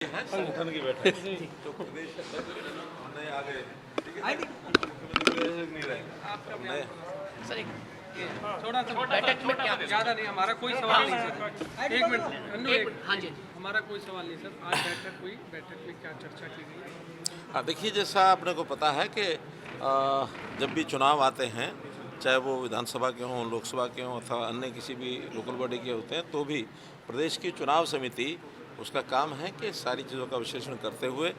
है संगठन की बैठक तो प्रदेश अध्यक्ष नए आ गए, ठीक है, मुख्यमंत्री नहीं रहे नए। सर थोड़ा सा बैठक में क्या ज़्यादा नहीं, हमारा कोई सवाल नहीं सर। एक मिनट, हाँ जी, हमारा कोई सवाल नहीं सर। आज बैठक हुई, बैठक में क्या चर्चा की गई? हाँ, देखिए, जैसा आपने को पता है कि जब भी चुनाव आते हैं, चाहे वो विधानसभा के हों, लोकसभा के हों अथवा अन्य किसी भी लोकल बॉडी के होते हैं, तो भी प्रदेश की चुनाव समिति उसका काम है कि सारी चीज़ों का विश्लेषण करते हुए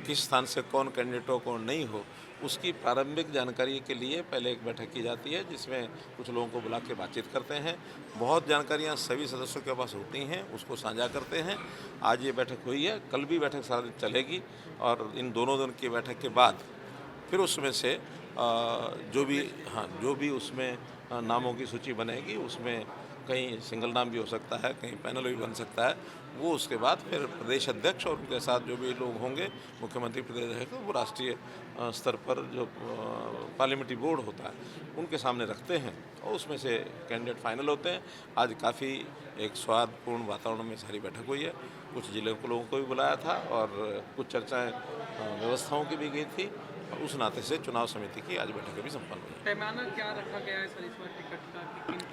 किस स्थान से कौन कैंडिडेट हो कौन नहीं हो, उसकी प्रारंभिक जानकारी के लिए पहले एक बैठक की जाती है जिसमें कुछ लोगों को बुला के बातचीत करते हैं। बहुत जानकारियां सभी सदस्यों के पास होती हैं, उसको साझा करते हैं। आज ये बैठक हुई है, कल भी बैठक सारा दिन चलेगी और इन दोनों दिन की बैठक के बाद फिर उसमें से जो भी उसमें नामों की सूची बनेगी, उसमें कहीं सिंगल नाम भी हो सकता है, कहीं पैनल भी बन सकता है। वो उसके बाद फिर प्रदेश अध्यक्ष और उनके साथ जो भी लोग होंगे, मुख्यमंत्री प्रदेश अध्यक्ष, वो राष्ट्रीय स्तर पर जो पार्लियामेंट्री बोर्ड होता है उनके सामने रखते हैं और उसमें से कैंडिडेट फाइनल होते हैं। आज काफ़ी एक स्वादपूर्ण वातावरण में सारी बैठक हुई है। कुछ जिले के लोगों को भी बुलाया था और कुछ चर्चाएँ व्यवस्थाओं की भी गई थी। उस नाते से चुनाव समिति की आज बैठक भी संपन्न हुई। पैमाना क्या रखा गया है सर इस बार टिकट का?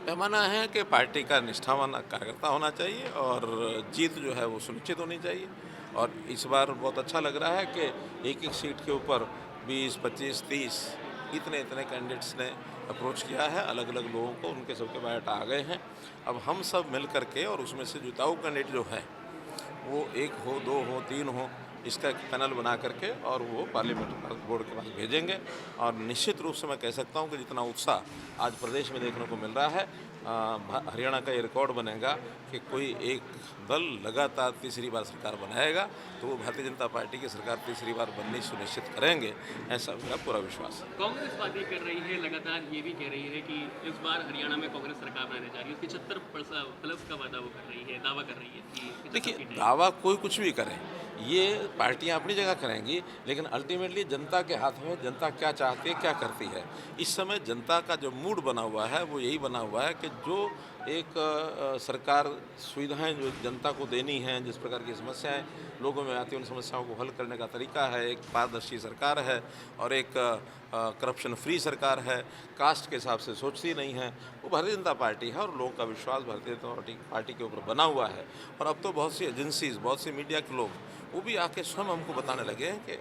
पैमाना है कि पार्टी का निष्ठावान कार्यकर्ता होना चाहिए और जीत जो है वो सुनिश्चित होनी चाहिए। और इस बार बहुत अच्छा लग रहा है कि एक एक सीट के ऊपर 20, 25, 30 इतने कैंडिडेट्स ने अप्रोच किया है अलग अलग लोगों को, उनके सबके बायोडाटा आ गए हैं। अब हम सब मिल करके और उसमें से जिताऊ कैंडिडेट जो है वो 1 हो, 2 हो, 3 हो, इसका एक पैनल बना करके और वो पार्लियामेंट बोर्ड के पास भेजेंगे। और निश्चित रूप से मैं कह सकता हूँ कि जितना उत्साह आज प्रदेश में देखने को मिल रहा है, हरियाणा का ये रिकॉर्ड बनेगा कि कोई एक दल लगातार तीसरी बार सरकार बनाएगा तो वो भारतीय जनता पार्टी की सरकार तीसरी बार बननी सुनिश्चित करेंगे, ऐसा मेरा पूरा विश्वास है। कांग्रेस बातें कर रही है, लगातार ये भी कह रही है कि इस बार हरियाणा में कांग्रेस सरकार बनाने जा रही है। 75+ का वादा वो कर रही है, दावा कर रही है कि देखिए, दावा कोई कुछ भी करे, ये पार्टियां अपनी जगह करेंगी, लेकिन अल्टीमेटली जनता के हाथ में जनता क्या चाहती है, क्या करती है। इस समय जनता का जो मूड बना हुआ है वो यही बना हुआ है कि जो एक सरकार सुविधाएं जो जनता को देनी हैं, जिस प्रकार की समस्याएं लोगों में आती हैं, उन समस्याओं को हल करने का तरीका है, एक पारदर्शी सरकार है और एक करप्शन फ्री सरकार है, कास्ट के हिसाब से सोचती नहीं है, वो भारतीय जनता पार्टी है और लोगों का विश्वास भारतीय जनता पार्टी के ऊपर बना हुआ है। और अब तो बहुत सी एजेंसीज, बहुत सी मीडिया के लोग वो भी आके स्वयं हमको बताने लगे हैं कि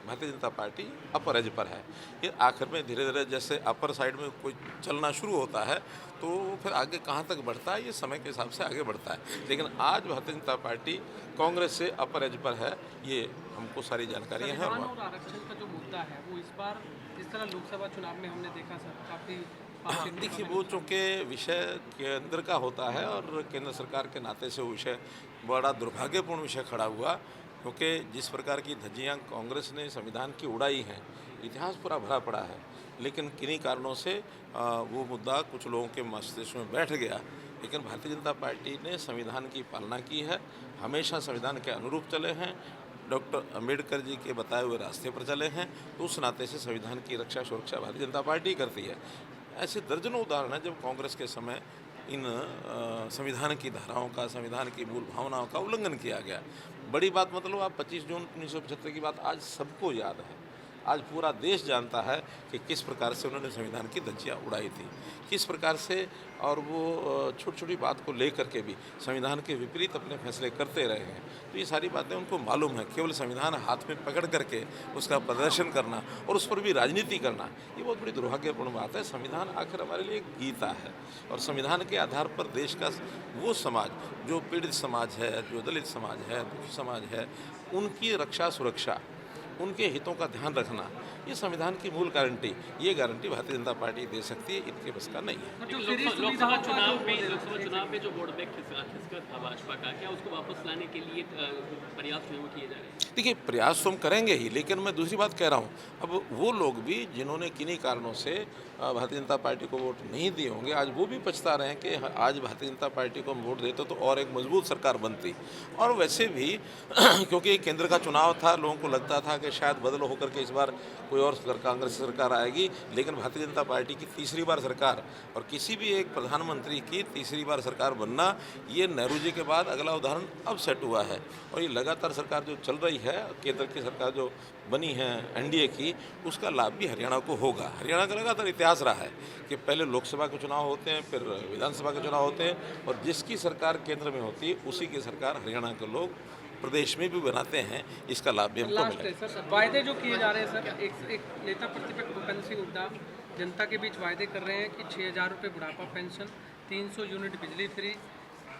भारतीय जनता पार्टी अपर एज पर है। ये आखिर में धीरे धीरे जैसे अपर साइड में कोई चलना शुरू होता है तो फिर आगे कहाँ तक बढ़ता है, ये समय के हिसाब से आगे बढ़ता है। लेकिन आज भारतीय जनता पार्टी कांग्रेस से अपर एज पर है, ये हमको सारी जानकारियाँ हैं। और आरक्षण का जो मुद्दा है वो इस बार जिस तरह लोकसभा चुनाव में हमने देखा सर, काफ़ी देखिए, वो चूँकि विषय केंद्र का होता है और केंद्र सरकार के नाते से वो विषय बड़ा दुर्भाग्यपूर्ण विषय खड़ा हुआ, क्योंकि जिस प्रकार की धज्जियाँ कांग्रेस ने संविधान की उड़ाई हैं, इतिहास पूरा भरा पड़ा है, लेकिन किन्हीं कारणों से वो मुद्दा कुछ लोगों के मस्तिष्क में बैठ गया। लेकिन भारतीय जनता पार्टी ने संविधान की पालना की है, हमेशा संविधान के अनुरूप चले हैं, डॉक्टर अंबेडकर जी के बताए हुए रास्ते पर चले हैं, तो उस नाते से संविधान की रक्षा सुरक्षा भारतीय जनता पार्टी करती है। ऐसे दर्जनों उदाहरण हैं जब कांग्रेस के समय इन संविधान की धाराओं का, संविधान की मूल भावनाओं का उल्लंघन किया गया। बड़ी बात मतलब आप 25 जून 1975 की बात आज सबको याद है, आज पूरा देश जानता है कि किस प्रकार से उन्होंने संविधान की धज्जियाँ उड़ाई थी, किस प्रकार से, और वो छोटी छोटी बात को लेकर के भी संविधान के विपरीत अपने फैसले करते रहे हैं। तो ये सारी बातें उनको मालूम है। केवल संविधान हाथ में पकड़ करके उसका प्रदर्शन करना और उस पर भी राजनीति करना, ये बहुत बड़ी दुर्भाग्यपूर्ण बात है। संविधान आखिर हमारे लिए एक गीता है और संविधान के आधार पर देश का वो समाज जो पीड़ित समाज है, जो दलित समाज है, दुखी समाज है, उनकी रक्षा सुरक्षा, उनके हितों का ध्यान रखना, ये संविधान की मूल गारंटी, ये गारंटी भारतीय जनता पार्टी दे सकती है, इनके बस का नहीं है। लोकसभा चुनाव में जो वोट बैंक खिसका था भाजपा का, क्या उसको वापस लाने के लिए प्रयास जो किए जा रहे हैं? देखिए, प्रयास तो हम करेंगे ही, लेकिन मैं दूसरी बात कह रहा हूँ, अब वो लोग भी जिन्होंने किन्हीं कारणों से भारतीय जनता पार्टी को वोट नहीं दिए होंगे, आज वो भी पछता रहे हैं कि आज भारतीय जनता पार्टी को हम वोट देते तो और एक मजबूत सरकार बनती। और वैसे भी क्योंकि केंद्र का चुनाव था, लोगों को लगता था कि कि शायद बदल होकर के इस बार कोई और कांग्रेस सरकार आएगी, लेकिन भारतीय जनता पार्टी की तीसरी बार सरकार और किसी भी एक प्रधानमंत्री की तीसरी बार सरकार बनना, ये नेहरू जी के बाद अगला उदाहरण अब सेट हुआ है। और ये लगातार सरकार जो चल रही है, केंद्र की सरकार जो बनी है एनडीए की, उसका लाभ भी हरियाणा को होगा। हरियाणा का लगातार इतिहास रहा है कि पहले लोकसभा के चुनाव होते हैं, फिर विधानसभा के चुनाव होते हैं, और जिसकी सरकार केंद्र में होती है उसी की सरकार हरियाणा के लोग प्रदेश में भी बनाते हैं। इसका लाभ भी हमको लास्ट मिलेगा। है सर, वायदे जो किए जा रहे हैं सर, एक नेता प्रतिपक्ष भूपेंद्र सिंह हुड्डा जनता के बीच वायदे कर रहे हैं कि 6,000 रुपये बुढ़ापा पेंशन, 300 यूनिट बिजली फ्री,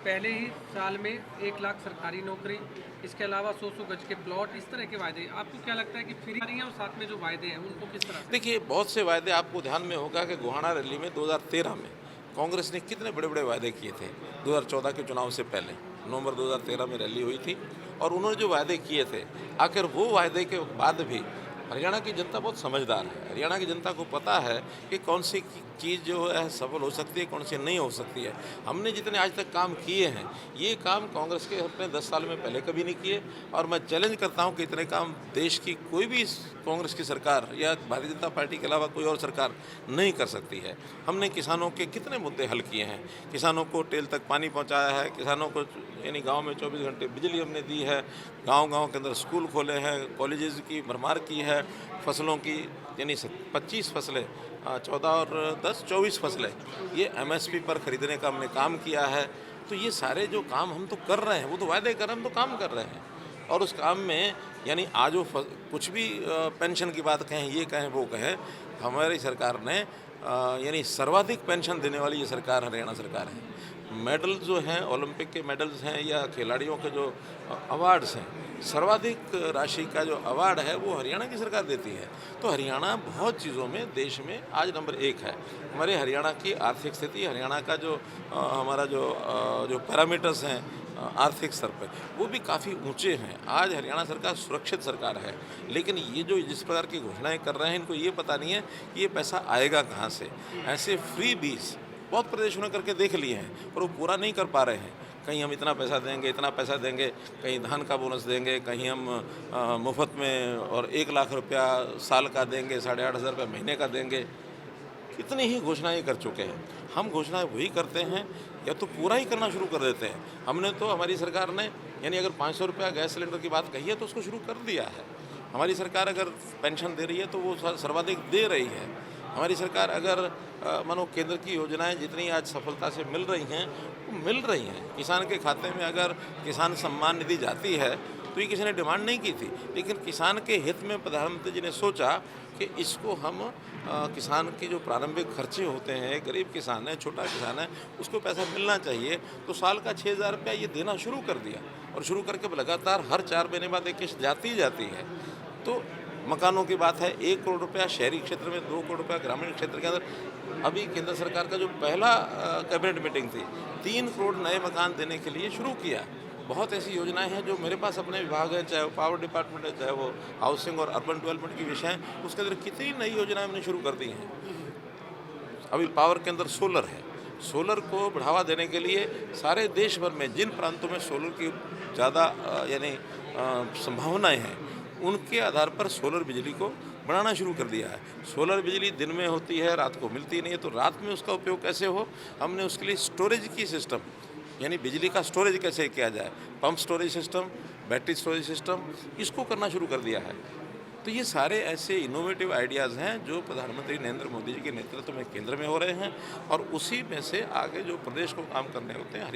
पहले ही साल में 1 लाख सरकारी नौकरी, इसके अलावा 100 गज के प्लॉट, इस तरह के वायदे। आपको क्या लगता है कि फ्री हैं और साथ में जो वायदे हैं उनको किस तरह? देखिए, बहुत से वायदे आपको ध्यान में होगा कि गोहाना रैली में 2013 में कांग्रेस ने कितने बड़े बड़े वायदे किए थे। 2014 के चुनाव से पहले नवंबर 2013 में रैली हुई थी, और उन्होंने जो वायदे किए थे, आखिर वो वायदे के बाद भी हरियाणा की जनता बहुत समझदार है। हरियाणा की जनता को पता है कि कौन सी चीज़ जो है सफल हो सकती है, कौन सी नहीं हो सकती है। हमने जितने आज तक काम किए हैं, ये काम कांग्रेस के अपने 10 साल में पहले कभी नहीं किए, और मैं चैलेंज करता हूं कि इतने काम देश की कोई भी कांग्रेस की सरकार या भारतीय जनता पार्टी के अलावा कोई और सरकार नहीं कर सकती है। हमने किसानों के कितने मुद्दे हल किए हैं, किसानों को टेल तक पानी पहुँचाया है, किसानों को यानी गाँव में 24 घंटे बिजली हमने दी है, गाँव के अंदर स्कूल खोले हैं, कॉलेजेस की भरमार की है, फसलों की यानी 25 फसलें 14 और 10 24 फसलें ये MSP पर खरीदने का हमने काम किया है। तो ये सारे जो काम हम तो कर रहे हैं, वो तो वायदे कर रहे हैं, हम तो काम कर रहे हैं। और उस काम में यानी आज वो कुछ भी पेंशन की बात कहें, ये कहें वो कहें, हमारी सरकार ने यानी सर्वाधिक पेंशन देने वाली ये सरकार हरियाणा सरकार है। मेडल जो हैं, ओलंपिक के मेडल्स हैं या खिलाड़ियों के जो अवार्ड्स हैं, सर्वाधिक राशि का जो अवार्ड है वो हरियाणा की सरकार देती है। तो हरियाणा बहुत चीज़ों में देश में आज नंबर 1 है। हमारे हरियाणा की आर्थिक स्थिति, हरियाणा का जो हमारा जो पैरामीटर्स हैं आर्थिक स्तर पे, वो भी काफ़ी ऊंचे हैं। आज हरियाणा सरकार सुरक्षित सरकार है, लेकिन ये जो जिस प्रकार की घोषणाएं कर रहे हैं, इनको ये पता नहीं है कि ये पैसा आएगा कहाँ से। ऐसे फ्री बीज बहुत प्रदेशों ने करके देख लिए हैं, पर वो पूरा नहीं कर पा रहे हैं। कहीं हम इतना पैसा देंगे, इतना पैसा देंगे, कहीं धान का बोनस देंगे, कहीं हम मुफ्त में और 1 लाख रुपया साल का देंगे, 8,500 रुपये महीने का देंगे। कितनी ही घोषणाएं कर चुके हैं। हम घोषणाएं वही करते हैं या तो पूरा ही करना शुरू कर देते हैं। हमने तो, हमारी सरकार ने यानी अगर 500 रुपया गैस सिलेंडर की बात कही है तो उसको शुरू कर दिया है। हमारी सरकार अगर पेंशन दे रही है तो वो सर्वाधिक दे रही है। हमारी सरकार अगर मानो केंद्र की योजनाएं जितनी आज सफलता से मिल रही हैं, वो मिल रही हैं। किसान के खाते में अगर किसान सम्मान निधि जाती है तो ये किसी ने डिमांड नहीं की थी, लेकिन किसान के हित में प्रधानमंत्री जी ने सोचा कि इसको हम किसान के जो प्रारंभिक खर्चे होते हैं, गरीब किसान है, छोटा किसान है, उसको पैसा मिलना चाहिए। तो साल का 6,000 रुपया ये देना शुरू कर दिया, और शुरू करके लगातार हर 4 महीने बाद एक किस्त जाती है। तो मकानों की बात है, 1 करोड़ रुपया शहरी क्षेत्र में, 2 करोड़ रुपया ग्रामीण क्षेत्र के अंदर। अभी केंद्र सरकार का जो पहला कैबिनेट मीटिंग थी, 3 करोड़ नए मकान देने के लिए शुरू किया। बहुत ऐसी योजनाएं हैं जो मेरे पास अपने विभाग है, चाहे वो पावर डिपार्टमेंट है, चाहे वो हाउसिंग और अर्बन डेवलपमेंट की विषय हैं, उसके अंदर कितनी नई योजनाएं हमने शुरू कर दी हैं। अभी पावर के अंदर सोलर है, सोलर को बढ़ावा देने के लिए सारे देश भर में जिन प्रांतों में सोलर की ज़्यादा यानी संभावनाएं हैं, उनके आधार पर सोलर बिजली को बनाना शुरू कर दिया है। सोलर बिजली दिन में होती है, रात को मिलती नहीं है, तो रात में उसका उपयोग कैसे हो, हमने उसके लिए स्टोरेज की सिस्टम यानी बिजली का स्टोरेज कैसे किया जाए, pump storage system, battery storage system, इसको करना शुरू कर दिया है। तो ये सारे ऐसे इनोवेटिव आइडियाज़ हैं जो प्रधानमंत्री नरेंद्र मोदी जी के नेतृत्व में केंद्र में हो रहे हैं, और उसी में से आगे जो प्रदेश को काम करने होते हैं।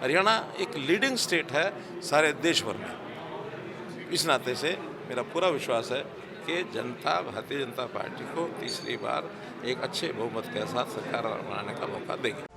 हरियाणा एक लीडिंग स्टेट है सारे देश भर में। इस नाते से मेरा पूरा विश्वास है कि जनता भारतीय जनता पार्टी को तीसरी बार एक अच्छे बहुमत के साथ सरकार बनाने का मौका देगी।